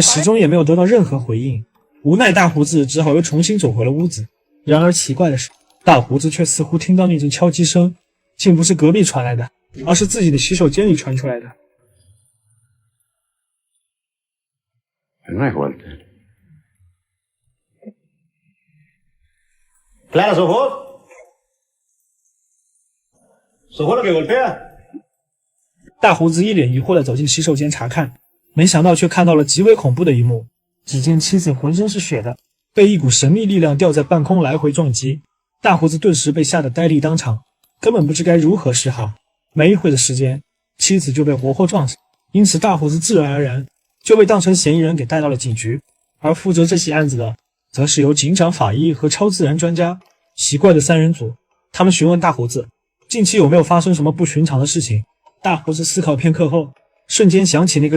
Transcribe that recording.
始终也没有得到任何回应。无奈大胡子只好又重新走回了屋子。然而奇怪的是，大胡子却似乎听到那阵敲击声，竟不是隔壁传来的，而是自己的洗手间里传出来的。No hay vuelta. Clara, ¿sos vos? ¿Sos vos lo que golpea? 大胡子一脸疑惑地走进洗手间查看，没想到却看到了极为恐怖的一幕。只见妻子浑身是血的，被一股神秘力量吊在半空来回撞击。大胡子顿时被吓得呆立当场，根本不知该如何是好。没一会的时间，妻子就被活活撞死，因此大胡子自然而然就被当成嫌疑人给带到了警局。而负责这起案子的，则是由警长、法医和超自然专家奇怪的三人组。他们询问大胡子近期有没有发生什么不寻常的事情。大胡子思考片刻后，瞬间想起那个